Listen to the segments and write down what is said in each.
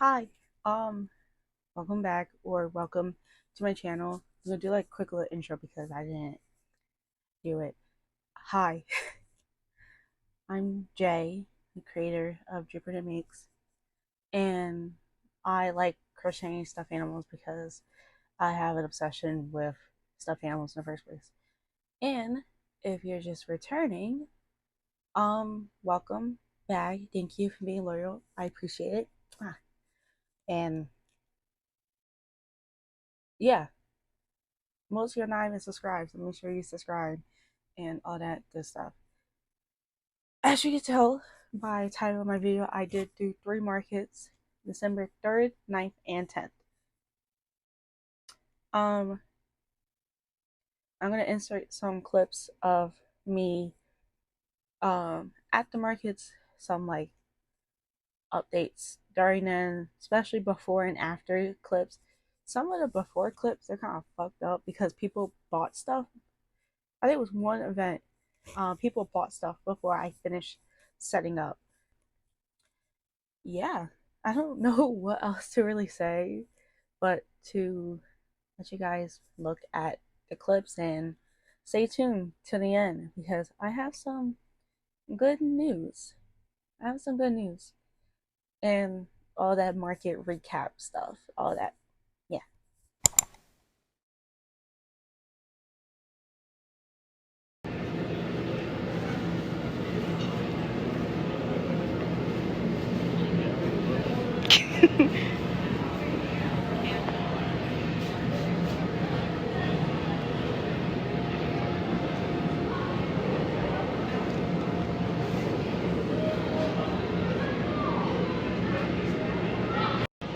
Hi, welcome back or welcome to my channel. I'm gonna do like a quick little intro because I didn't do it. Hi, I'm Jay, the creator of Jupiter Makes, and I like crocheting stuffed animals because I have an obsession with stuffed animals in the first place. And if you're just returning, welcome back. Thank you for being loyal. I appreciate it. And yeah, most of you are not even subscribed, so make sure you subscribe and all that good stuff. As you can tell by the title of my video, I did do 3 markets, December 3rd, 9th, and 10th. I'm gonna insert some clips of me at the markets, some like updates during then, especially before and after clips. Some of the before clips are kind of fucked up because people bought stuff. I think it was one event. People bought stuff before I finished setting up. Yeah, I don't know what else to really say, but to let you guys look at the clips and stay tuned to the end because I have some good news. I have some good news and all that market recap stuff, all that. Yeah.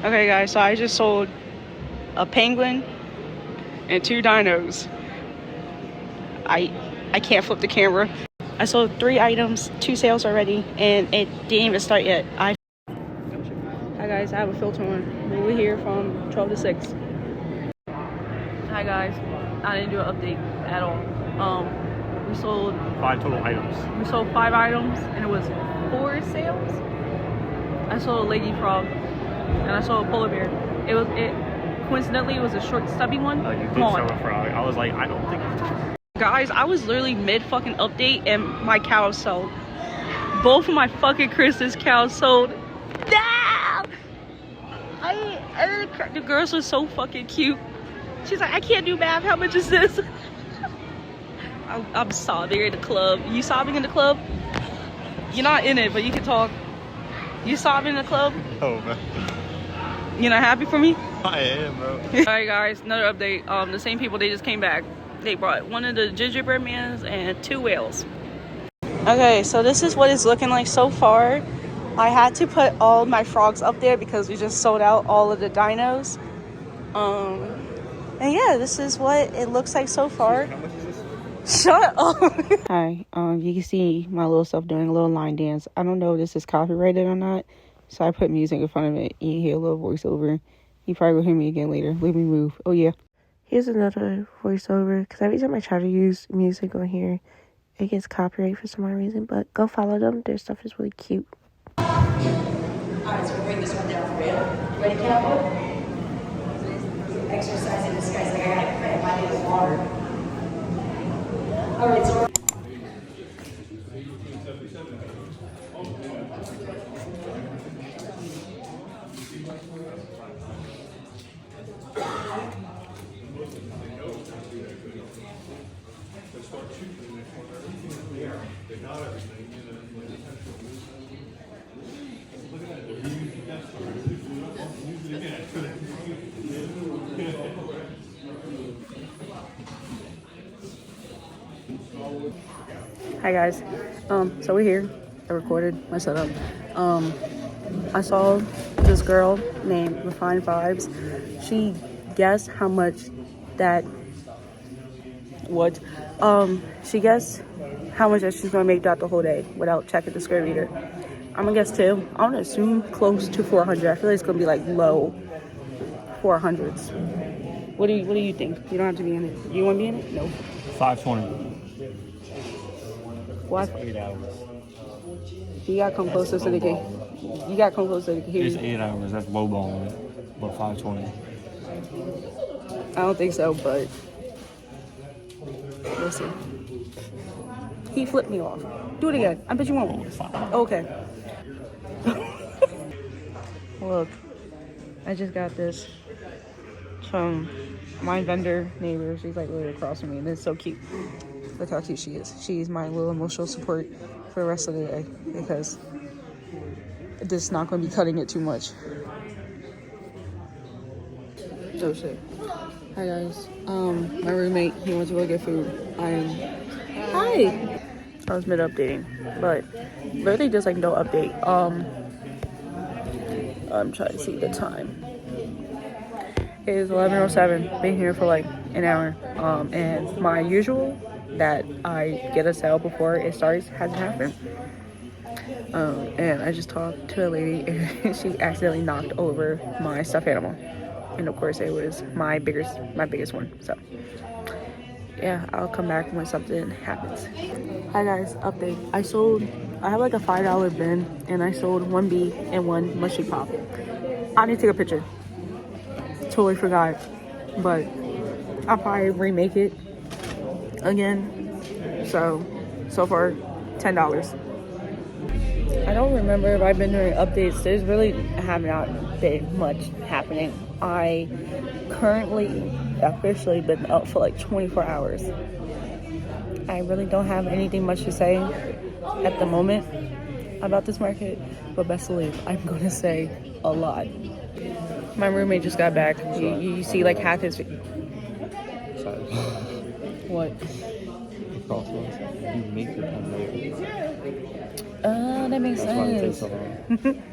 Okay, guys, so I just sold a penguin and 2 dinos. I can't flip the camera. I sold 3 items, 2 sales already, and it didn't even start yet. Hi guys, I have a filter on. We're here from 12 to 6. Hi guys, I didn't do an update at all. We sold 5 total items. We sold 5 items, and it was 4 sales. I sold a lady frog, and I sold a polar bear. Coincidentally, it was a short, stubby one. You did sell a frog. I was like, I don't think it's... Guys, I was literally mid fucking update, and my cows sold. Both of my fucking Christmas cows sold. Nah! The girls were so fucking cute. She's like, I can't do math. How much is this? I'm sobbing in the club. You sobbing in the club? You're not in it, but you can talk. You sobbing in the club? Oh, man. You're not happy for me? I am, bro. Alright, guys, another update. The same people, they just came back. They brought one of the gingerbread mans and 2 whales. Okay, so this is what it's looking like so far. I had to put all my frogs up there because we just sold out all of the dinos. And yeah, this is what it looks like so far. How much is this? Shut up. Hi, you can see my little stuff doing a little line dance. I don't know if this is copyrighted or not, so I put music in front of it. You hear a little voiceover. You probably will hear me again later. Let me move. Oh yeah. Here's another voiceover, because every time I try to use music on here, it gets copyrighted for some odd reason, but go follow them. Their stuff is really cute. Alright, so we'll bring this one down for you. Ready, Cowboy? Exercising this guy's like, I gotta cramp, I need water. Alright, so Hi guys. So we're here. I recorded my setup. I saw this girl named Refined Vibes. She guessed how much that she guessed how much that she's gonna make throughout the whole day without checking the square meter. I'm gonna guess too. I'm gonna assume close to 400. I feel like it's gonna be like low 400s. What do you think? You don't have to be in it. You want to be in it? No. 520. What? That's 8 hours. You gotta come closer so they can. You got to come close so they can hear It's you. 8 hours. That's low balling. But 520. I don't think so, but we'll see. He flipped me off. Do it again. I bet you won't. Okay. Look, I just got this from my vendor neighbor. She's like literally across from me, and it's so cute. Look how cute she is. She's my little emotional support for the rest of the day because this is not going to be cutting it too much. Oh shit. Hi guys. My roommate, he wants to go get food. Hi. I was mid updating, but literally just like no update. I'm trying to see the time. It is 11:07. Been here for like an hour. And my usual that I get a sale before it starts hasn't happened. And I just talked to a lady and she accidentally knocked over my stuffed animal. And of course it was my biggest one. So yeah, I'll come back when something happens. Hi guys, update. I have like a $5 bin and I sold one bee and one mushy pop. I need to take a picture. Totally forgot. But I'll probably remake it again. So far, $10. I don't remember if I've been doing updates. There's really have not been much happening. I currently officially been up for like 24 hours. I really don't have anything much to say at the moment about this market, but best believe I'm going to say a lot. My roommate just got back. You see like half his... Sorry. What? You make your pen later. That makes That's why it takes sense. so long.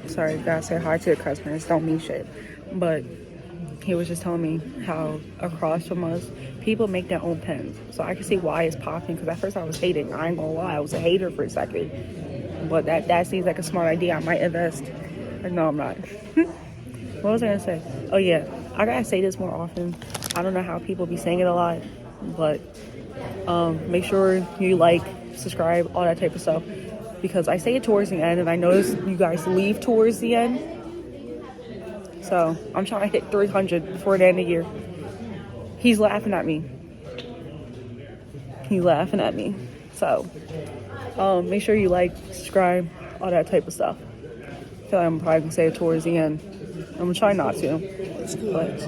Sorry, gotta say hi to the customers. Don't mean shit. But he was just telling me how across from us, people make their own pens. So I can see why it's popping. Because at first I was hating. I ain't gonna lie. I was a hater for a second. But that seems like a smart idea. I might invest. No, I'm not. What was I gonna say? Oh yeah, I gotta say this more often. I don't know how people be saying it a lot, but make sure you like, subscribe, all that type of stuff, because I say it towards the end and I notice you guys leave towards the end. So I'm trying to hit 300 before the end of the year. He's laughing at me. So make sure you like, subscribe, all that type of stuff. I feel like I'm probably gonna say it towards the end. I'm gonna try not to. But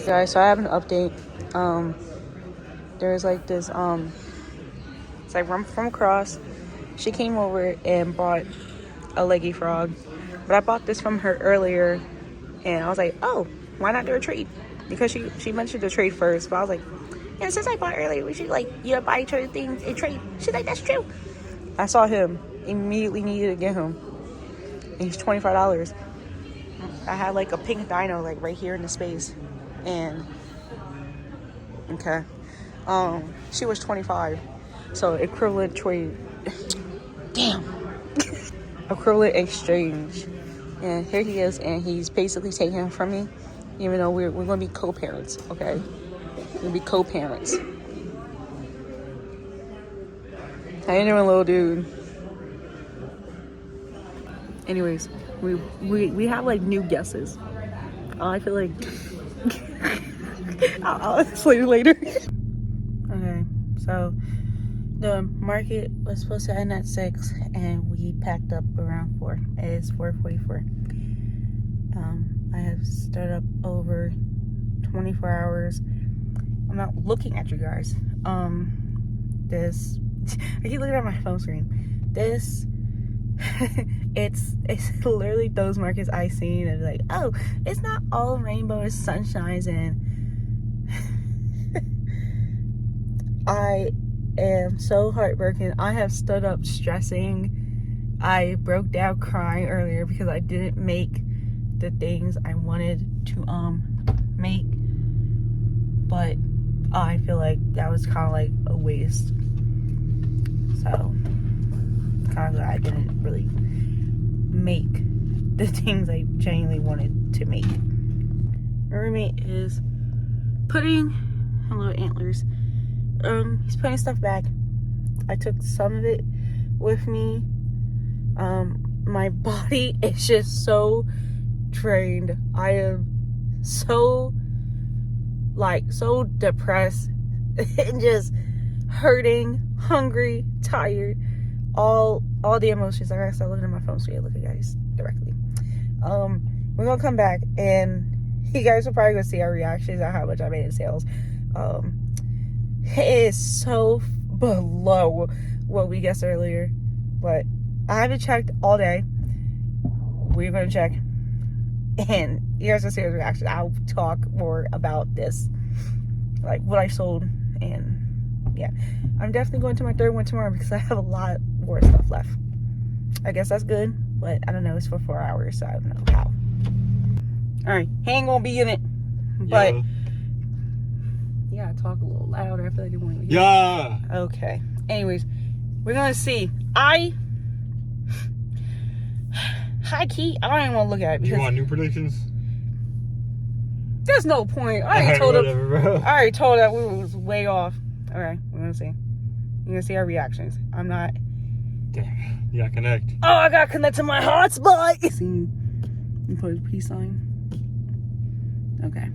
guys, so I have an update. There's like this it's like from across. She came over and bought a leggy frog, but I bought this from her earlier, and I was like, oh, why not do a trade? Because she mentioned the trade first, but I was like, yeah, since I bought earlier, we should like buy each other things and trade. She's like, that's true. I saw him, immediately needed to get him, and he's $25. I had like a pink dino like right here in the space, and okay, she was 25, so equivalent trade. Damn. Equivalent exchange, and here he is, and he's basically taking him from me, even though we're gonna be co-parents. Okay, we're gonna be co-parents. How you doing, little dude? Anyways, we have like new guesses. I feel like I'll explain it later. Okay, so the market was supposed to end at 6 and we packed up around 4. It is 4:44. I have stood up over 24 hours. I'm not looking at you guys. This I keep looking at my phone screen. This it's literally those markets I seen and like, oh, it's not all rainbow, it's sunshines, and I am so heartbroken. I have stood up stressing. I broke down crying earlier because I didn't make the things I wanted to make, but I feel like that was kind of like a waste. So kind of glad I didn't really make the things I genuinely wanted to make. My roommate is putting, hello antlers, he's putting stuff back. I took some of it with me. my body is just so drained. I am so so depressed and just hurting, hungry, tired, all the emotions. I gotta start looking at my phone so you look at guys directly. We're gonna come back and you guys are probably gonna see our reactions on how much I made in sales. It is so below what we guessed earlier, but I haven't checked all day. We're gonna check and you guys will see our reaction. I'll talk more about this, like what I sold, and yeah, I'm definitely going to my third one tomorrow because I have a lot more stuff left. I guess that's good, but I don't know, it's for 4 hours, so I don't know how. All right, he ain't gonna be in it, but yeah, I talk a little louder. I feel like you want to hear. Yeah. Okay. Anyways, we're gonna see. High key, I don't even want to look at it because You want new predictions? there's no point. I already told him. Bro. I already told that we was way off. All right, we're gonna see. You're gonna see our reactions. I'm not. Damn, you gotta connect. Oh, I gotta connect to my hotspot. See, you put a peace sign. Okay,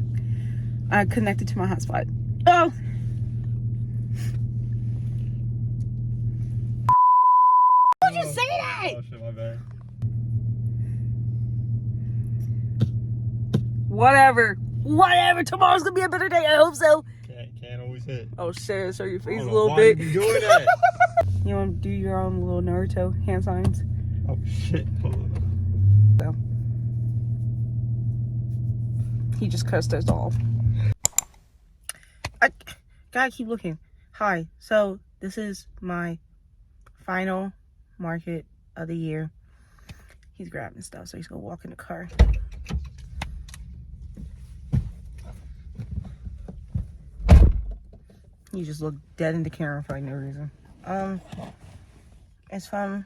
I connected to my hotspot. Oh. Why'd you say that? Oh shit, my bad. Whatever. Tomorrow's gonna be a better day. I hope so. Can't always hit. Oh shit! Show your face a Hold on, little why bit. you doing that? You want to do your own little Naruto hand signs? Oh shit! Hold on. So he just cussed us off. I gotta keep looking. Hi. So this is my final market of the year. He's grabbing stuff, so he's gonna walk in the car. You just look dead in the camera for no reason. It's from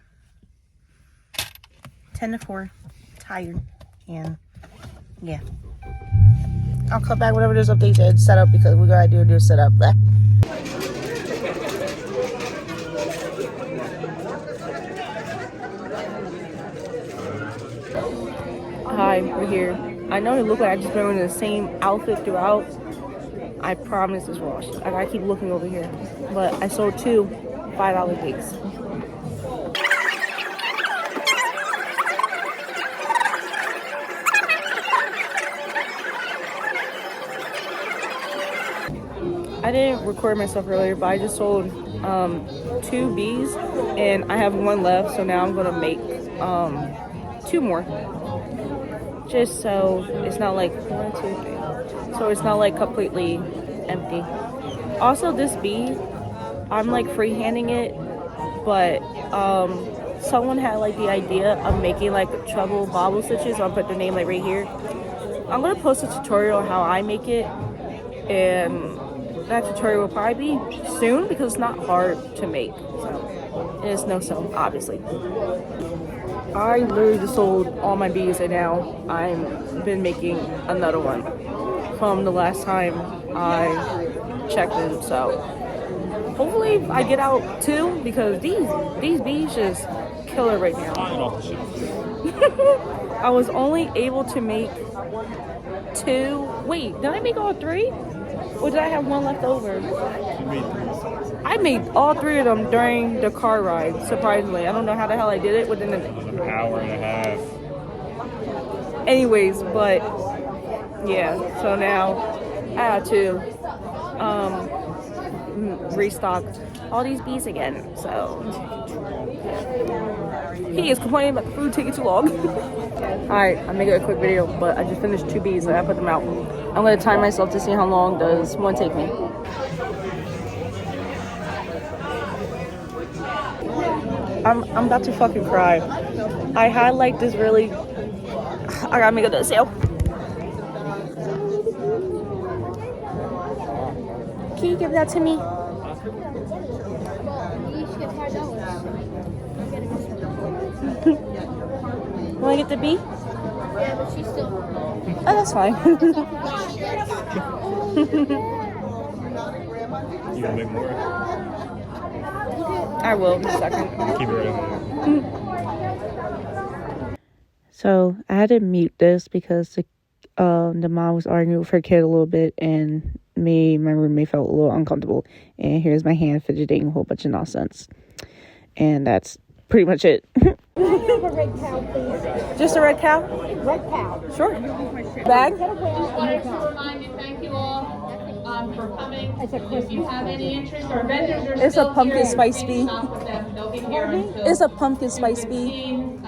10 to 4, tired, and yeah. I'll cut back whatever there's updates and set up because we gotta do this setup. Hi, we're here. I know it looked like I just been wearing the same outfit throughout. I promise it's washed. I gotta keep looking over here. But I sold 2 $5 cakes. I didn't record myself earlier, but I just sold 2 bees and I have 1 left, so now I'm gonna make 2 more. Just so it's not like 1, 2, 3. So it's not like completely empty. Also, this bee, I'm like freehanding it, but someone had like the idea of making like treble bobble stitches. So I'll put the name like right here. I'm gonna post a tutorial on how I make it, and that tutorial will probably be soon because it's not hard to make. So it's no sew, obviously. I literally just sold all my bees and now I've been making another one from the last time I checked in. So hopefully I get out 2 because these bees just kill it right now. I was only able to make 2. Wait, did I make all 3? Or did I have 1 left over? I made all 3 of them during the car ride, surprisingly. I don't know how the hell I did it within an hour and a half. Anyways, but yeah, so now I had to restock all these bees again. So he is complaining about the food taking too long. Alright, I'm making a quick video, but I just finished 2 bees and I put them out. I'm gonna time myself to see how long does one take me. I'm about to fucking cry. I had like this really. I gotta make a sale. Can you give that to me? Wanna get the bee? Yeah, but she's still. Oh, that's fine. You gonna make more? I will in a second. Keep it right there. So I had to mute this because the mom was arguing with her kid a little bit, and my roommate felt a little uncomfortable. And here's my hand fidgeting a whole bunch of nonsense, and that's pretty much it. Can I have a red cow, please? Just a red cow? Red cow. Sure. Bag? Just wanted to remind you, thank you all for coming. It's a If you Christmas have any present. interest, our vendors are It's a still pumpkin here. spice You bee. can't stop with them. They'll be here until It's a pumpkin spice bee. 2:15.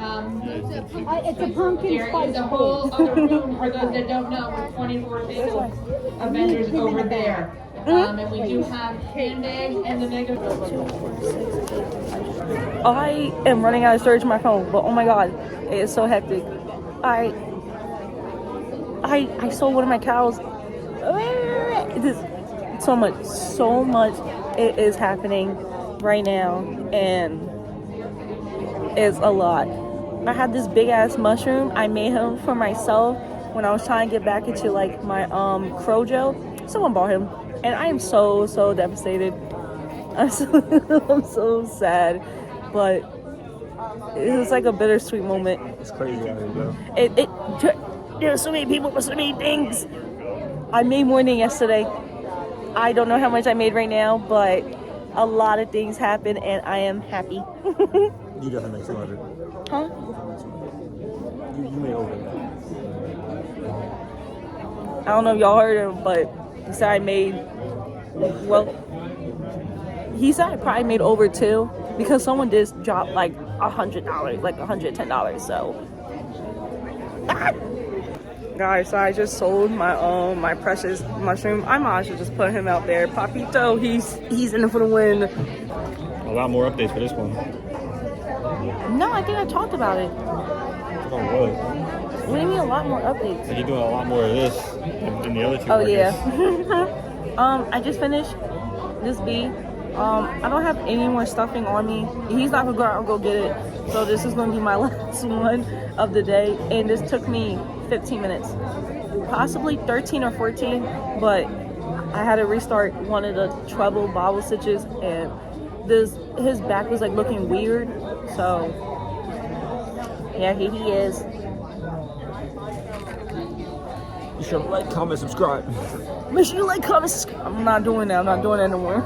It's a pumpkin There spice is a bee. whole other room, for those that don't know, with 24 tables of vendors over there. And we do have handbags and the mega. I am running out of storage on my phone, but oh my god, it is so hectic. I sold one of my cows. This so much it is happening right now, and it's a lot. I had this big ass mushroom. I made him for myself when I was trying to get back into like my Crojo. Someone bought him, and I am so devastated. I'm so sad, but it was like a bittersweet moment. It's crazy out here, bro. There's so many people with so many things. I made more than yesterday. I don't know how much I made right now, but a lot of things happened, and I am happy. You definitely make 200. Huh? You made over that. I don't know if y'all heard him, but he said I made, well, he said I probably made over two, because someone did drop like $100, like $110, so. Guys, so I just sold my my precious mushroom. I might as well just put him out there. Papito, he's in it for the win. A lot more updates for this one. No, I think I talked about it. Oh, really? What do you mean a lot more updates? Like you're doing a lot more of this than the other two. Oh I yeah. guess. I just finished this bee. I don't have any more stuffing on me. He's not gonna go out and go get it. So this is gonna be my last one of the day. And this took me 15 minutes. Possibly 13 or 14, but I had to restart one of the treble bobble stitches, and his back was like looking weird. So yeah, here he is. You should like, comment, subscribe. Make sure you like, comment, subscribe. I'm not doing that. I'm not doing that no more.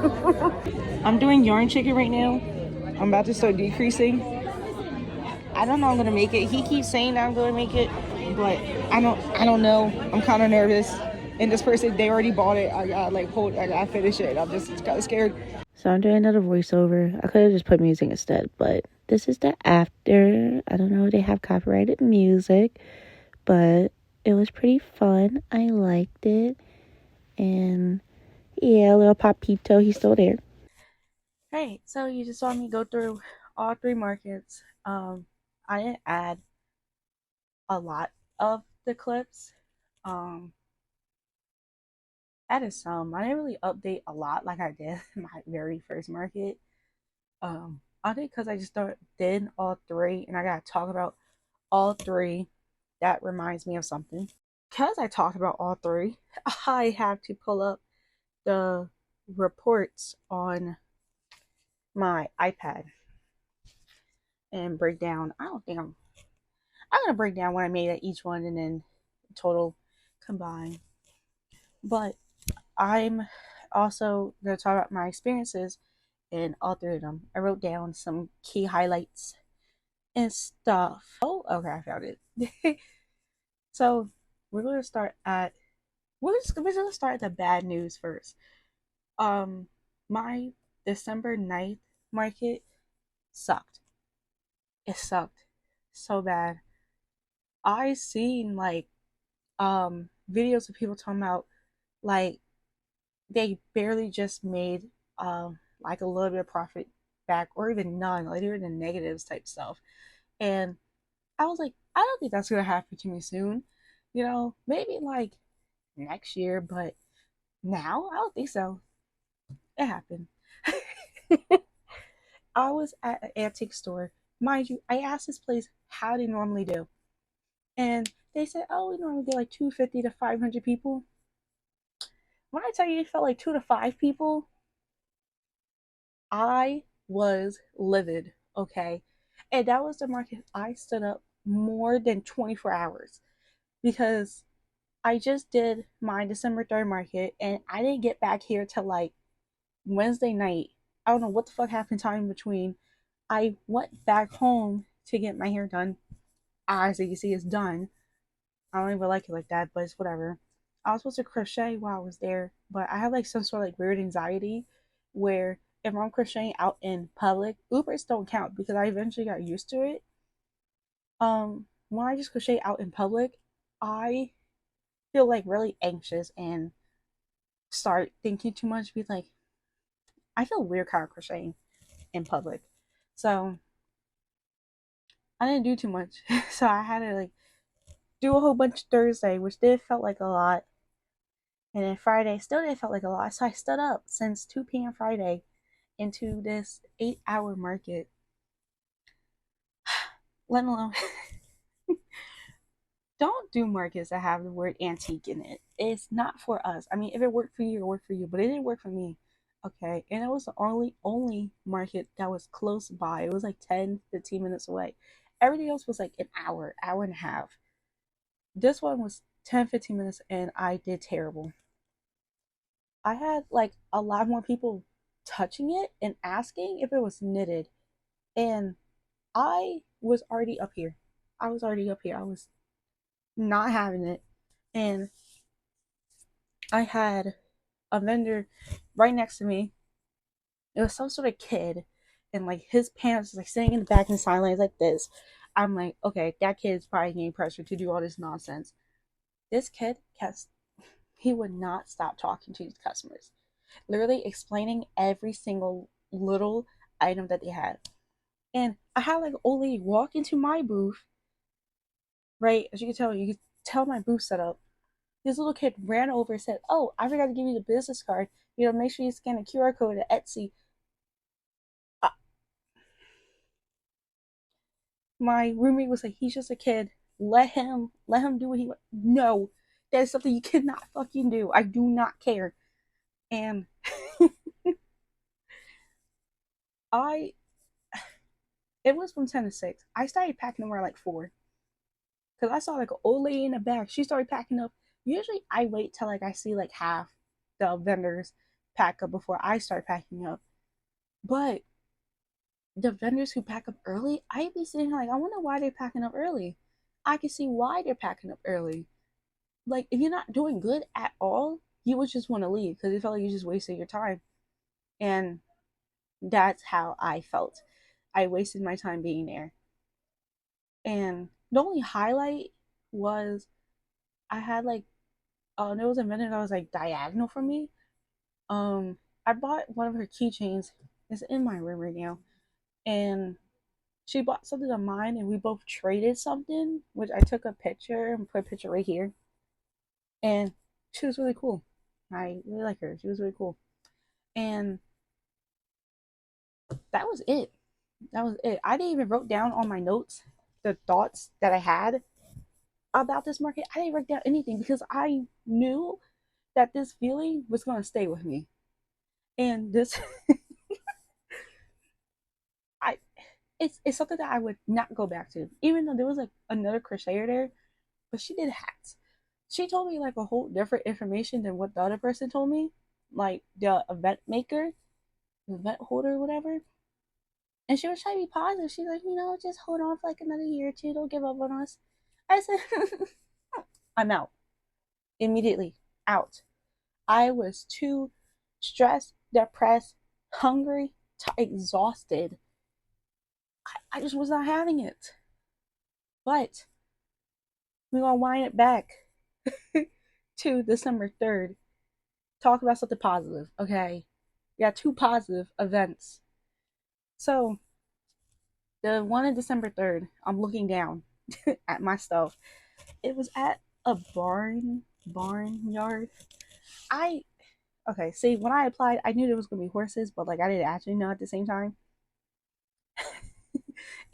I'm doing yarn chicken right now. I'm about to start decreasing. I don't know I'm gonna make it. He keeps saying I'm gonna make it, but I don't know. I'm kind of nervous. And this person, they already bought it. I gotta finish it. I'm just kind of scared. So I'm doing another voiceover. I could have just put music instead, but this is the after. I don't know if they have copyrighted music, but it was pretty fun. I liked it. And yeah, little Papito, he's still there. Right, so you just saw me go through all three markets. I didn't add a lot of the clips. Added some. I didn't really update a lot like I did in my very first market. I did because I just did all three, and I gotta talk about all three. That reminds me of something. Because I talked about all three, I have to pull up the reports on my iPad and break down. I'm gonna break down what I made at each one and then total combine. But I'm also gonna talk about my experiences in all three of them. I wrote down some key highlights and stuff. Oh, okay, I found it. So we're gonna start at we're gonna start at the bad news first. My December 9th market sucked. It sucked so bad. I seen like videos of people talking about like they barely just made like a little bit of profit back, or even none, like they were in the negatives type stuff. And I was like, I don't think that's gonna happen to me soon. You know, maybe like next year, but now I don't think so. It happened. I was at an antique store. Mind you, I asked this place how they normally do. And they said, oh, we normally get like 250 to 500 people. When I tell you it felt like 2 to 5 people, I was livid, okay? And that was the market I stood up more than 24 hours because I just did my December 3rd market and I didn't get back here till like Wednesday night. I don't know what the fuck happened time in between. I went back home to get my hair done. As you can see, it's done. I don't even like it like that, but it's whatever. I was supposed to crochet while I was there, but I have like some sort of like weird anxiety where if I'm crocheting out in public, Ubers don't count because I eventually got used to it. When I just crochet out in public, I feel like really anxious and start thinking too much. Be like, I feel weird kind of crocheting in public, so I didn't do too much. So I had to like do a whole bunch Thursday, which did felt like a lot. And then Friday still did felt like a lot. So I stood up since 2 p.m. Friday into this 8-hour market. Let alone don't do markets that have the word antique in it. It's not for us. I mean, if it worked for you, it worked for you, but it didn't work for me. Okay. And it was the only market that was close by. It was like 10-15 minutes away. Everything else was like an hour, hour and a half. This one was 10-15 minutes and I did terrible. I had like a lot more people touching it and asking if it was knitted. And I was already up here. I was already up here. I was not having it. And I had a vendor right next to me. It was some sort of kid. And like his parents was like sitting in the back in the sidelines like this. I'm like, okay, that kid's probably getting pressure to do all this nonsense. This kid kept, he would not stop talking to his customers, literally explaining every single little item that they had. And I had like old lady walk into my booth, right? As you could tell my booth set up. This little kid ran over and said, "Oh, I forgot to give you the business card. Make sure you scan the QR code at Etsy." Uh, my roommate was like, "He's just a kid. Let him do what he wants." No, that is something you cannot fucking do. I do not care. And I, it was from 10 to 6. I started packing around like 4 because I saw like an old lady in the back. She started packing up. Usually, I wait till like I see like half the vendors pack up before I start packing up. But the vendors who pack up early, I'd be sitting here like, I wonder why they're packing up early. I can see why they're packing up early. Like, if you're not doing good at all, you would just want to leave because it felt like you just wasted your time. And that's how I felt. I wasted my time being there. And the only highlight was I had like, there was a vendor that was like diagonal from me. Um, I bought one of her keychains. It's in my room right now. And she bought something of mine and we both traded something, which I took a picture and put a picture right here. And she was really cool. I really like her. She was really cool. And that was it. That was it. I didn't even wrote down on my notes the thoughts that I had about this market. I didn't write down anything because I knew that this feeling was going to stay with me. And this I it's something that I would not go back to. Even though there was like another crocheter there, but she did hats. She told me like a whole different information than what the other person told me, like the event maker, the event holder, whatever. And she was trying to be positive. She's like, just hold on for like another year or two. Don't give up on us. I said, I'm out immediately. Out. I was too stressed, depressed, hungry, exhausted. I just was not having it. But we're gonna wind it back to December 3rd. Talk about something positive, okay? We got 2 positive events. So the one on December 3rd, I'm looking down at my stuff. It was at a barnyard. I okay, see when I applied, I knew there was gonna be horses, but like I didn't actually know at the same time.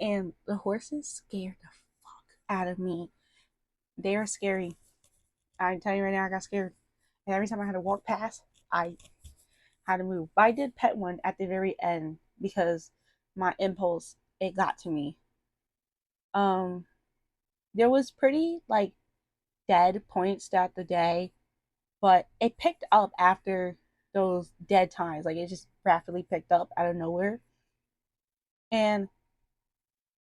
And the horses scared the fuck out of me. They are scary. I tell you right now, I got scared. And every time I had to walk past, I had to move. But I did pet one at the very end because my impulse, it got to me. Um there was pretty like dead points throughout the day, but it picked up after those dead times. Like it just rapidly picked up out of nowhere. And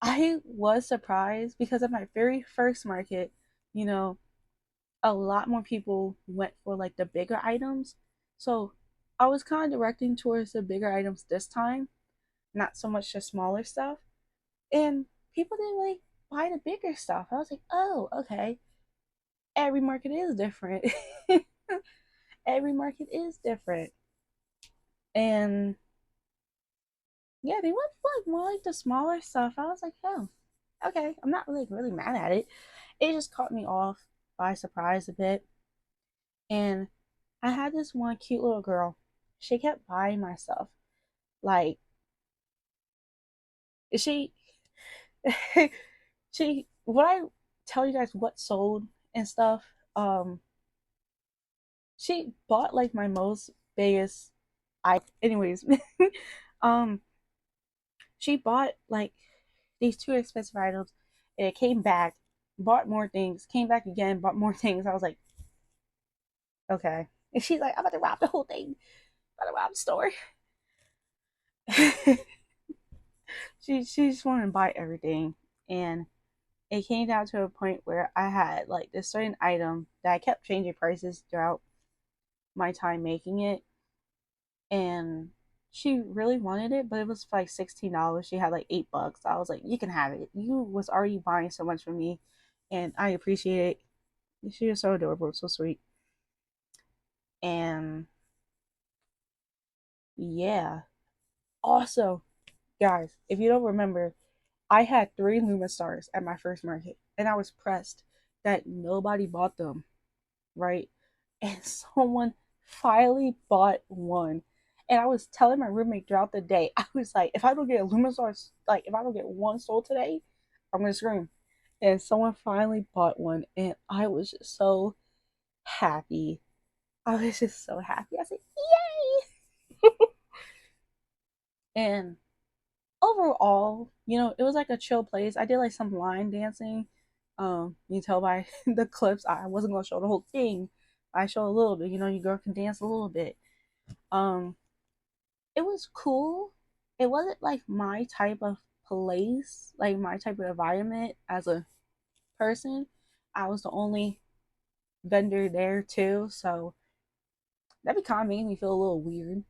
I was surprised because at my very first market, you know, a lot more people went for like the bigger items. So I was kind of directing towards the bigger items this time, not so much the smaller stuff. And people didn't like buy the bigger stuff. I was like, oh, okay. Every market is different. Every market is different. And yeah, they went for like more like the smaller stuff. I was like, oh, okay. I'm not really mad at it. It just caught me off by surprise a bit. And I had this one cute little girl. She kept buying my stuff. Like she she when I tell you guys what sold and stuff, she bought like my most biggest I anyways. um she bought like these two expensive items and it came back, bought more things, came back again, bought more things. I was like, okay. And she's like, I'm about to rob the whole thing. I'm about to rob the store. She just wanted to buy everything. And it came down to a point where I had like this certain item that I kept changing prices throughout my time making it. And she really wanted it, but it was like $16. She had like $8. I was like, you can have it. You was already buying so much from me, and I appreciate it. She was so adorable, so sweet. And yeah. Also, guys, if you don't remember, I had 3 Luma stars at my first market, and I was pressed that nobody bought them, right? And someone finally bought one. And I was telling my roommate throughout the day, I was like, if I don't get a Lumistar, like if I don't get one sold today, I'm gonna scream. And someone finally bought one, and I was just so happy. I was just so happy. I said, "Yay!" And overall, it was like a chill place. I did like some line dancing. You can tell by the clips. I wasn't gonna show the whole thing. I show a little bit. Your girl can dance a little bit. Um, it was cool. It wasn't like my type of place, like my type of environment as a person. I was the only vendor there too, so that kind of made me feel a little weird.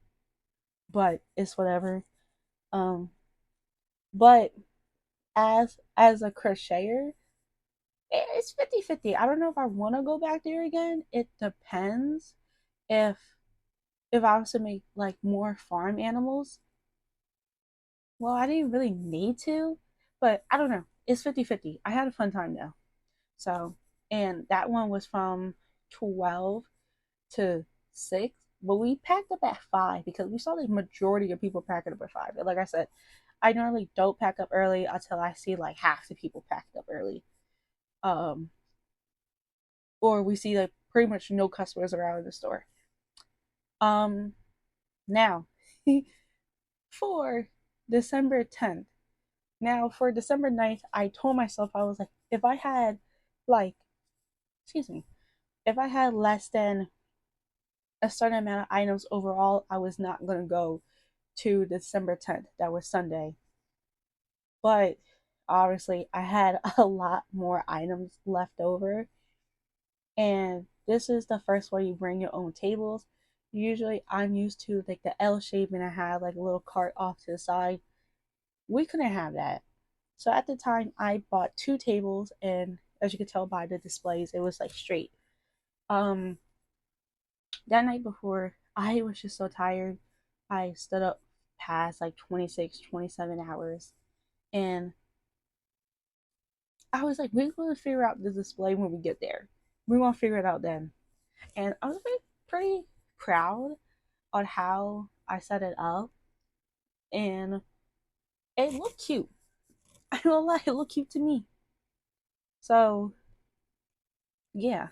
But it's whatever. Um, but as a crocheter, it's 50-50. I don't know if I want to go back there again. It depends if I was to make like more farm animals. Well, I didn't really need to, but I don't know. It's 50-50. I had a fun time though. So, and that one was from 12 to 6, but we packed up at 5 because we saw the majority of people packing up at 5. And like I said, I normally don't pack up early until I see like half the people packed up early. Um, or we see like pretty much no customers around in the store. Um, now for December 10th. Now for December 9th, I told myself I was like, if I had like, excuse me, if I had less than a certain amount of items overall, I was not gonna go to December 10th. That was Sunday. But obviously I had a lot more items left over. And this is the first one you bring your own tables. Usually I'm used to like the L shape and I had like a little cart off to the side. We couldn't have that. So at the time I bought 2 tables and as you could tell by the displays, it was like straight. Um that night before, I was just so tired. I stood up past like 26, 27 hours. And I was like, we're going to figure out the display when we get there. We're going to figure it out then. And I was pretty proud on how I set it up. And it looked cute. I don't lie, it looked cute to me. So, yeah.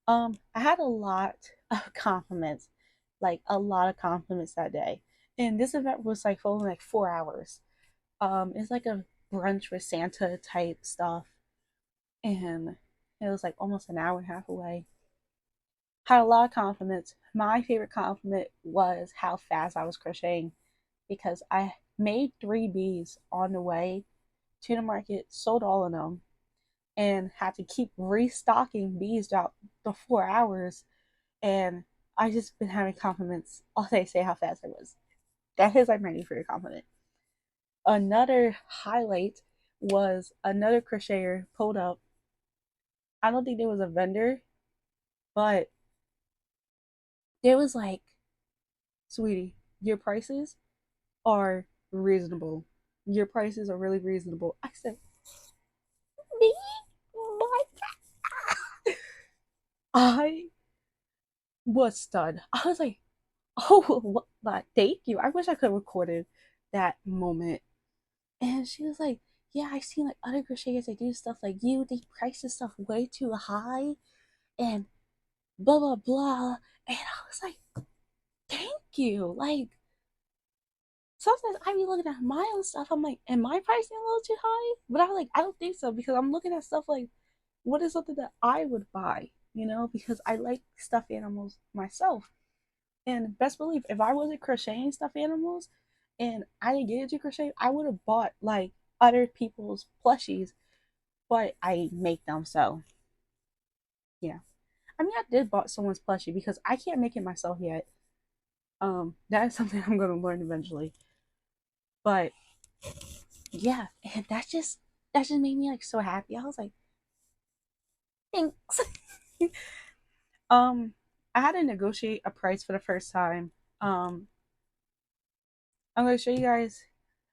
I had a lot of compliments, like a lot of compliments that day. And this event was like for only like 4 hours. It's like a brunch with Santa type stuff. and it was like almost an hour and a half away. Had a lot of compliments. My favorite compliment was how fast I was crocheting because I made 3 bees on the way to the market, sold all of them, and had to keep restocking bees throughout the 4 hours. And I just been having compliments all day say how fast I was. That is like my new favorite compliment. Another highlight was another crocheter pulled up. I don't think there was a vendor, but there was like, sweetie, your prices are reasonable. Your prices are really reasonable. I said, me? What? I was stunned. I was like, oh, what? Thank you. I wish I could have recorded that moment. And she was like, yeah, I've seen like other crocheters that do stuff like you. They price this stuff way too high and blah, blah, blah. And I was like, thank you. Like, sometimes I be looking at my own stuff. I'm like, am I pricing a little too high? But I'm like, I don't think so because I'm looking at stuff like, what is something that I would buy? You know, because I like stuffed animals myself. And best believe, if I wasn't crocheting stuffed animals and I didn't get into crochet, I would have bought like other people's plushies, but I make them. So, yeah. I mean, I did bought someone's plushie because I can't make it myself yet. That is something I'm going to learn eventually. But yeah, and that just made me like so happy. I was like, thanks. um, I had to negotiate a price for the first time. Um, I'm going to show you guys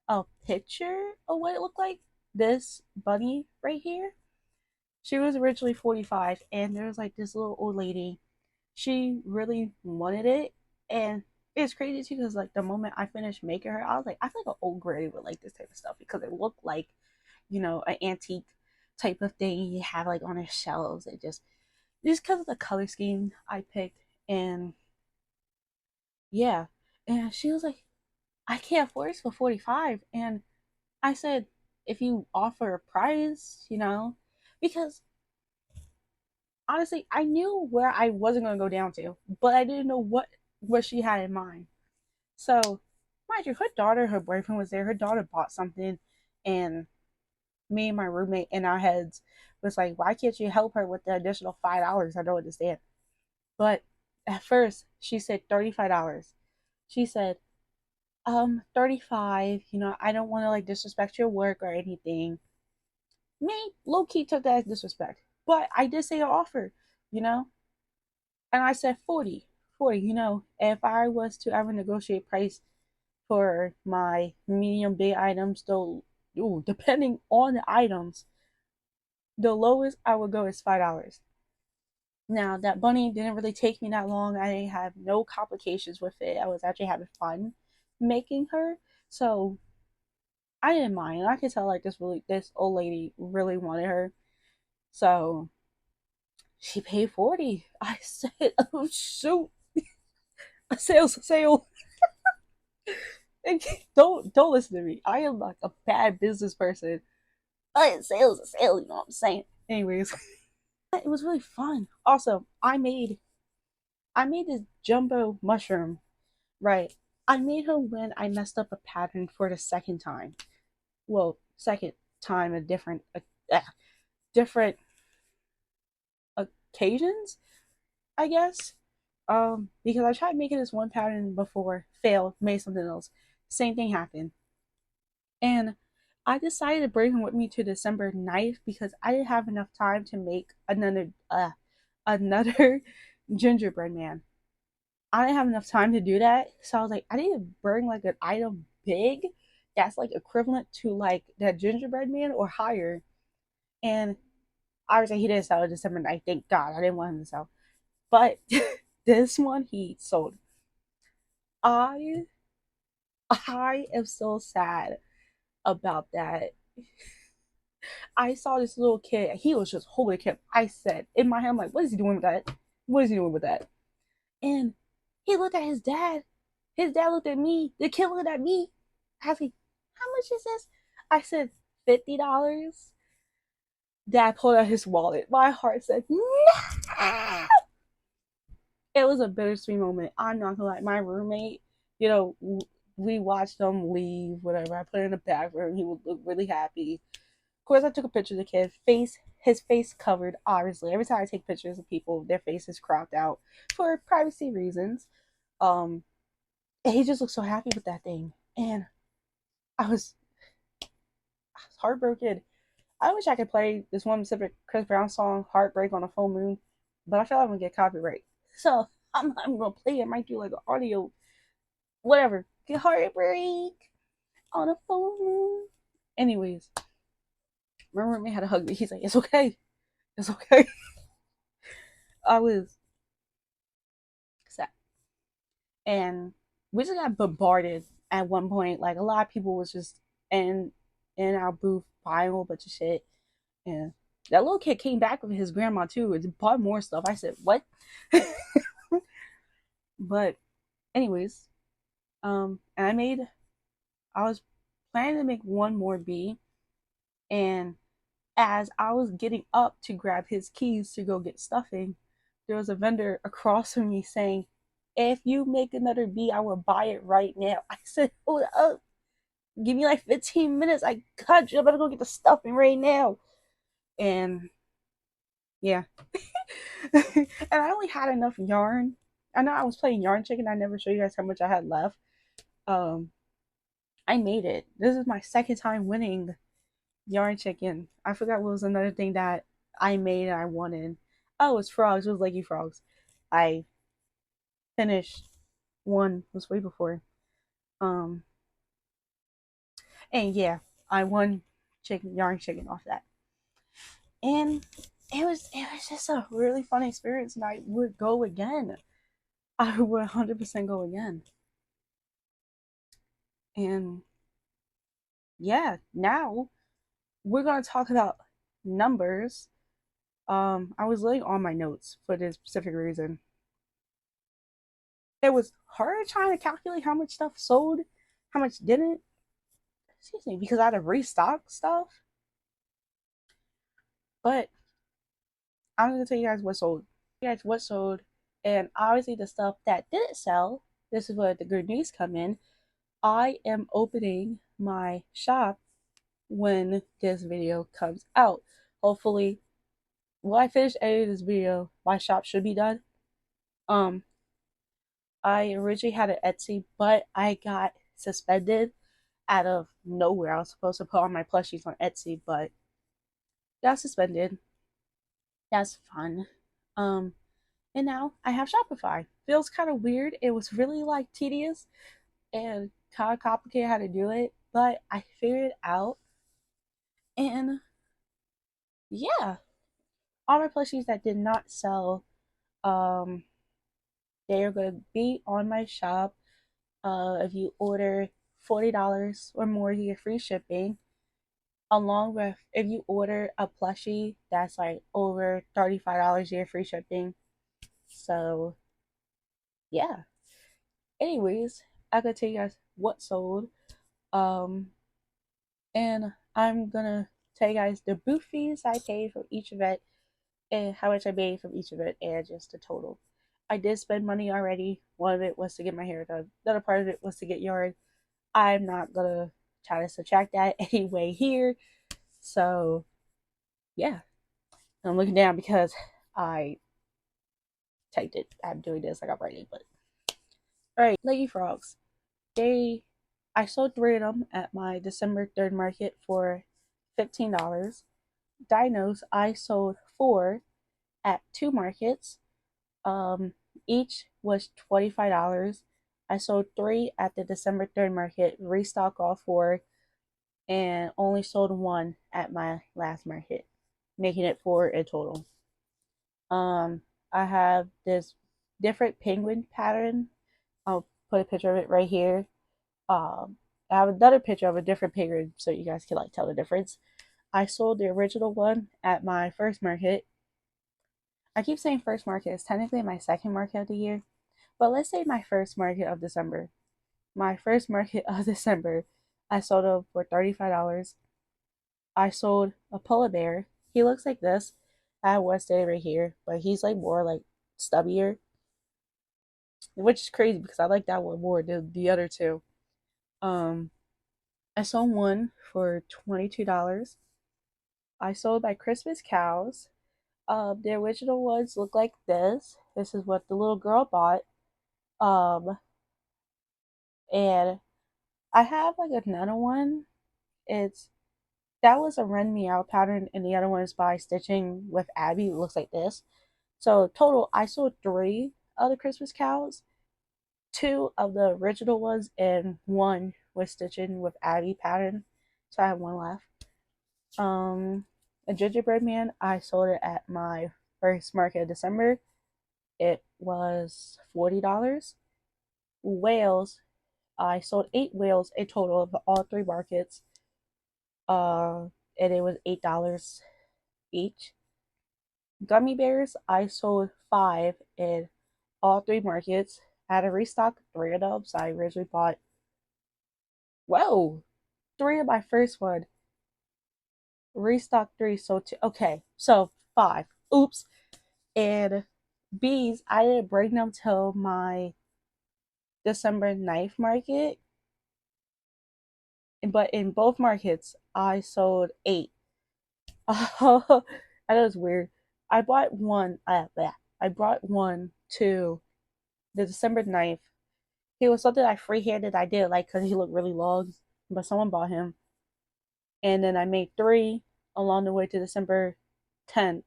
a picture of what it looked like. This bunny right here. She was originally 45, and there was like this little old lady. She really wanted it, and it's crazy too because like the moment I finished making her, I was like, I feel like an old granny would like this type of stuff because it looked like, an antique type of thing you have like on her shelves. It just because of the color scheme I picked, and yeah, and she was like, I can't afford this for 45, and I said, if you offer a price, because honestly, I knew where I wasn't going to go down to, but I didn't know what she had in mind. So, mind you, her boyfriend was there. Her daughter bought something, and me and my roommate in our heads was like, why can't you help her with the additional $5? I don't understand. But at first, she said $35. She said, 35, I don't want to like disrespect your work or anything. Me, low key took that as disrespect. But I did say an offer, you know? And I said 40. 40, if I was to ever negotiate price for my medium big items, though, depending on the items, the lowest I would go is $5. Now, that bunny didn't really take me that long. I didn't have no complications with it. I was actually having fun making her. So I didn't mind. I could tell like this old lady really wanted her. So she paid 40. I said, oh shoot. A sale. And don't listen to me. I am like a bad business person. Sales a sale, you know what I'm saying? Anyways, it was really fun. Also, I made this jumbo mushroom. Right. I made her when I messed up a pattern for the second time. Well, second time a different occasions, I guess. Because I tried making this one pattern before, failed, made something else. Same thing happened. And I decided to bring him with me to December 9th because I didn't have enough time to make another gingerbread man. I didn't have enough time to do that. So I was like, I need to bring like an item big that's like equivalent to like that gingerbread man or higher. And obviously he didn't sell it December 9th. Thank God. I didn't want him to sell. But this one he sold. I I am so sad about that. I saw this little kid. He was just holding him. I said in my head, I'm like, what is he doing with that? What is he doing with that? And he looked at his dad. His dad looked at me. The kid looked at me. I was like, how much is this? I said $50. Dad pulled out his wallet. My heart said, no! It was a bittersweet moment. I'm not gonna lie. My roommate, you know, we watched them leave, whatever. I put it in the back room. He would look really happy. Of course, I took a picture of the kid. His face covered, obviously. Every time I take pictures of people, their face is cropped out for privacy reasons. Um, and he just looked so happy with that thing. And I was heartbroken. I wish I could play this one specific Chris Brown song, Heartbreak on a Full Moon, but I feel like I'm gonna get copyright. So I'm gonna play it. I might do like an audio, whatever. Get Heartbreak on a Full Moon. Anyways, my roommate had to hug me. He's like, it's okay. It's okay. I was sad. And we just got bombarded at one point. Like a lot of people was just in in our booth buying a whole bunch of shit. And that little kid came back with his grandma too and bought more stuff. I said, what? But anyways, and I was planning to make one more bee, and as I was getting up to grab his keys to go get stuffing, there was a vendor across from me saying, if you make another bee, I will buy it right now. I said, hold up, give me like 15 minutes. I got you. I better go get the stuffing right now. And yeah. And I only had enough yarn. I know I was playing yarn chicken. I never showed you guys how much I had left. Um, I made it. This is my second time winning yarn chicken. I forgot what was another thing that I made and I wanted. Oh, it was frogs. It was leggy frogs. I finished one. Was way before. Um, and yeah, I won chicken yarn chicken off that. And it was just a really fun experience, and I would go again. I would 100% go again. And yeah, now we're gonna talk about numbers. I was laying on my notes for this specific reason. It was hard trying to calculate how much stuff sold, how much didn't. Excuse me, because I had to restock stuff. But I'm gonna tell you guys what sold. You guys what sold, and obviously the stuff that didn't sell. This is where the good news come in. I am opening my shop when this video comes out. Hopefully, when I finish editing this video, my shop should be done. Um, I originally had an Etsy, but I got suspended out of nowhere. I was supposed to put all my plushies on Etsy, but got suspended. That's fun. Um, and now I have Shopify. Feels kind of weird. It was really like tedious and kind of complicated how to do it, but I figured it out. And yeah, all my plushies that did not sell, um, they are going to be on my shop. If you order $40 or more, you get free shipping. Along with if you order a plushie that's like over $35, you get free shipping. So yeah. Anyways, I could tell you guys what sold. Um, and I'm gonna tell you guys the booth fees I paid for each event and how much I made from each event and just the total. I did spend money already. One of it was to get my hair done. The other part of it was to get yarn. I'm not gonna try to subtract that anyway here. So yeah. I'm looking down because I typed it. I'm doing this like I'm writing, but alright, Leggy Frogs. I sold 3 of them at my December 3rd market for $15. Dinos, I sold 4 at 2 markets. Each was $25. I sold 3 at the December 3rd market, restock all 4, and only sold 1 at my last market, making it 4 in total. I have this different penguin pattern. I'll put a picture of it right here. I have another picture of a different penguin so you guys can like tell the difference. I sold the original one at my first market. I keep saying first market. It's technically my second market of the year, but let's say my first market of December. My first market of December, I sold it for $35. I sold a polar bear. He looks like this. I have one standing right here, but he's like more like stubbier, which is crazy because I like that one more than the other two. Um, I sold one for $22. I sold my Christmas cows. The original ones look like this. This is what the little girl bought. Um, and I have like another one. It's that was a run me out pattern, and the other one is by stitching with Abby. It looks like this. So total, I sold three of the Christmas cows, two of the original ones, and one with stitching with Abby pattern. So I have one left. A gingerbread man, I sold it at my first market in December. It was $40. Whales, I sold 8 whales, a total of all three markets. And it was $8 each. Gummy bears, I sold 5 in all three markets. I had to restock 3 of them, so I originally bought, whoa, 3 of my first one. Restock 3, so 2. Okay, so 5. Oops. And bees, I didn't bring them till my December 9th market. But in both markets, I sold 8. I know it's weird. I bought one. I brought one to the December 9th. He was something I freehanded. I did like because he looked really long, but someone bought him. And then I made 3 along the way to December 10th,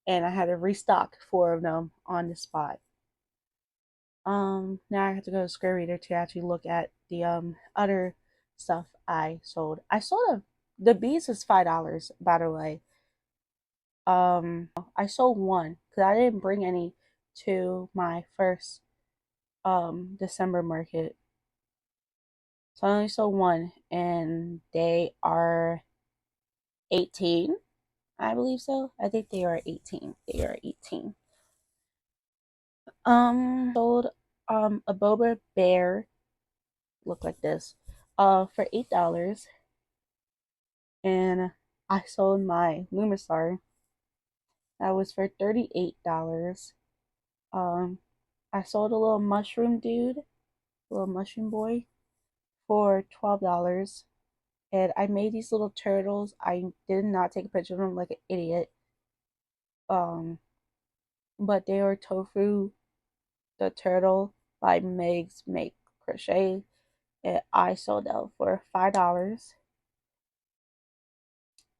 and I had to restock 4 of them on the spot. Now I have to go to Square Reader to actually look at the other stuff I sold. I sold the bees is $5, by the way. I sold one because I didn't bring any to my first December market. So I only sold one, and they are 18. I believe so. I think they are 18. They are 18. Sold a boba bear, look like this, for $8, and I sold my Lumistar. That was for $38. Um, I sold a little mushroom dude, a little mushroom boy, for $12. And I made these little turtles. I did not take a picture of them like an idiot. Um, but they were Tofu the Turtle by Meg's Make Crochet. And I sold out for $5.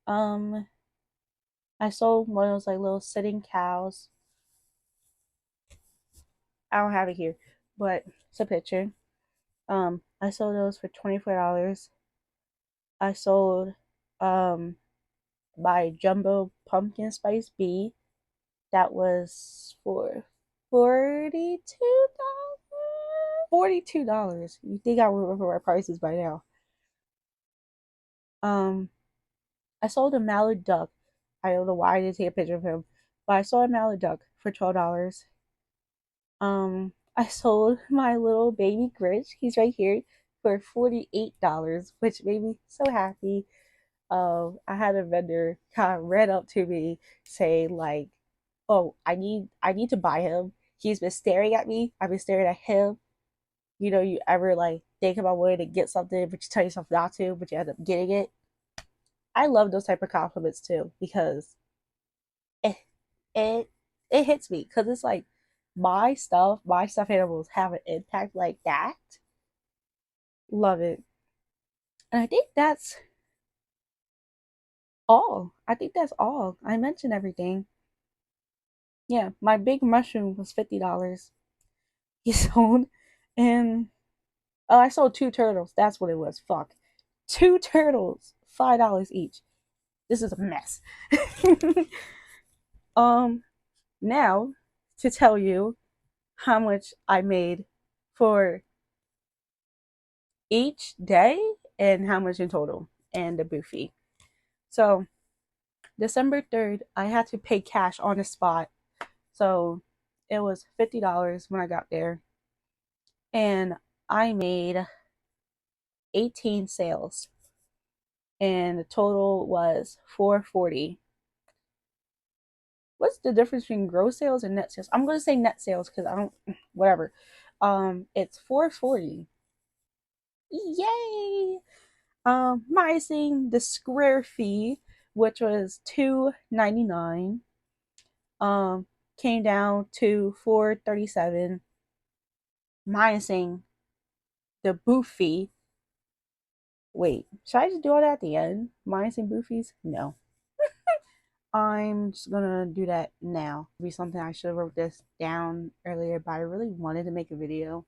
Um, I sold one of those like little sitting cows. I don't have it here, but it's a picture. I sold those for $24. I sold my jumbo pumpkin spice bee. That was for $42. $42. You think I would remember my prices by now? Um, I sold a mallard duck. I don't know why I didn't take a picture of him, but I sold a mallard duck for $12. I sold my little baby Grinch. He's right here for $48, which made me so happy. I had a vendor kind of ran up to me saying like, "Oh, I need to buy him. He's been staring at me. I've been staring at him. You know, you ever like think about wanting to get something, but you tell yourself not to, but you end up getting it." I love those type of compliments too because it it it hits me because it's like my stuffed animals have an impact like that. Love it, and I think that's all. I think that's all. I mentioned everything. Yeah, my big mushroom was $50. He sold, and oh, I sold 2 turtles. That's what it was. Fuck, 2 turtles, $5 each. This is a mess. um, now to tell you how much I made for each day and how much in total and the booth fee. So December 3rd, I had to pay cash on the spot. So it was $50 when I got there. And I made 18 sales. And the total was $440. what's the difference between gross sales and net sales? I'm gonna say net sales because I don't whatever. It's $4.40. Yay! Minusing the square fee, which was $2.99, came down to $4.37. Minusing the booth fee. Wait, should I just do all that at the end? Minusing booth fees? No. I'm just gonna do that now. It'll be something I should have wrote this down earlier, but I really wanted to make a video,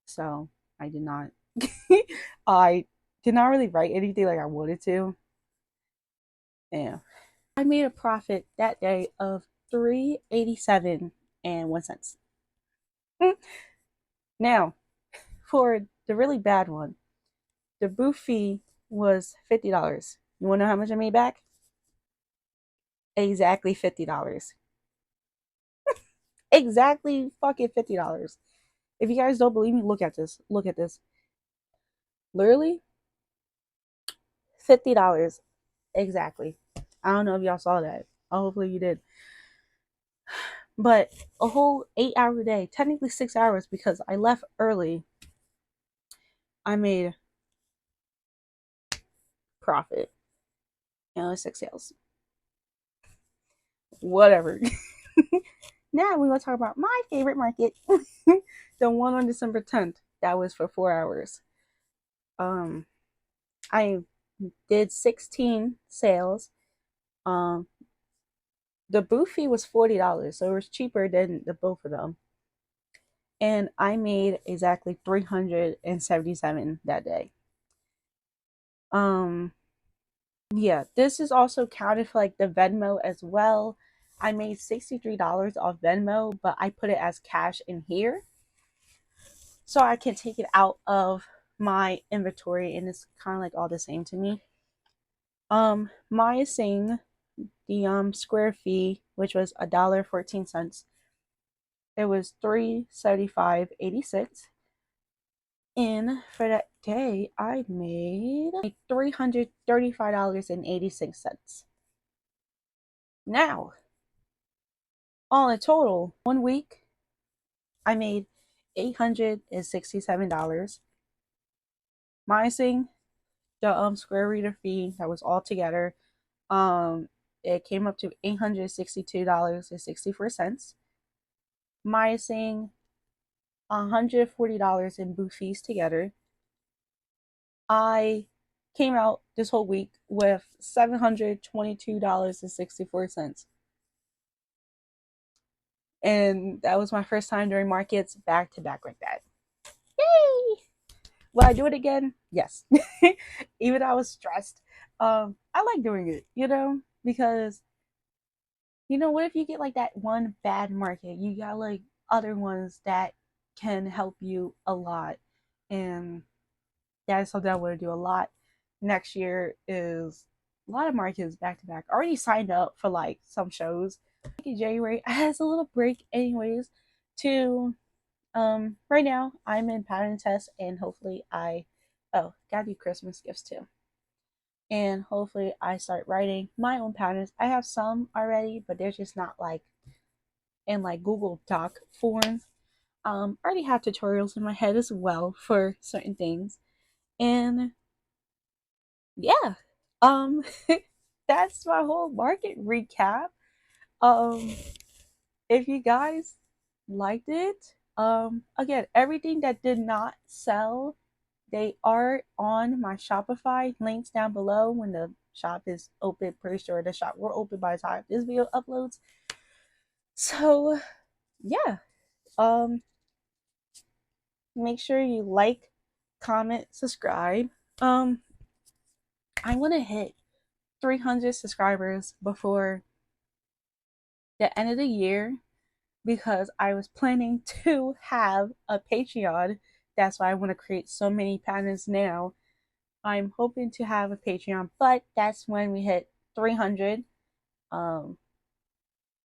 so I did not. I did not really write anything like I wanted to. Yeah. I made a profit that day of $3.87 and 1 cent. Now, for the really bad one, the booth fee was $50. You wanna know how much I made back? Exactly $50. Exactly fucking $50. If you guys don't believe me, look at this. Look at this. Literally $50 exactly. I don't know if y'all saw that. Hopefully you did. But a whole 8-hour day, technically 6 hours because I left early. I made profit. And 6 sales. Whatever. Now we're gonna talk about my favorite market. The one on December 10th. That was for 4 hours. I did 16 sales. The booth fee was $40, so it was cheaper than the both of them. And I made exactly 377 that day. Yeah, this is also counted for like the Venmo as well. I made $63 off Venmo, but I put it as cash in here so I can take it out of my inventory, and it's kind of like all the same to me. Minusing the square fee, which was $1.14, it was $375.86. And for that day, I made $335.86. Now, all in total, 1 week, I made $867. Minusing the square reader fee, that was all together. It came up to $862.64. Minusing $140 in booth fees together, I came out this whole week with $722.64. And that was my first time doing markets back to back like that. Yay! Will I do it again? Yes. Even though I was stressed. I like doing it, because what if you get like that one bad market? You got like other ones that can help you a lot. And that is something I want to do a lot next year, is a lot of markets back to back. I already signed up for like some shows in January. I had a little break anyways to right now I'm in pattern test, and hopefully gotta do Christmas gifts too. And hopefully I start writing my own patterns. I have some already, but they're just not like in like Google Doc form. I already have tutorials in my head as well for certain things. And yeah, um that's my whole market recap. Um if you guys liked it, again, everything that did not sell, they are on my Shopify. Links down below when the shop is open. Pretty sure the shop will open by the time this video uploads. So yeah, make sure you like, comment, subscribe. I want to hit 300 subscribers before the end of the year, because I was planning to have a Patreon. That's why I want to create so many patterns now. I'm hoping to have a Patreon, but that's when we hit 300.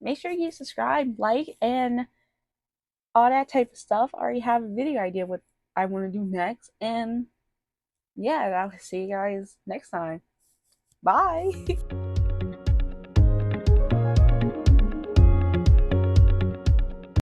Make sure you subscribe, like, and all that type of stuff. I already have a video idea what I want to do next. And yeah, I'll see you guys next time. Bye.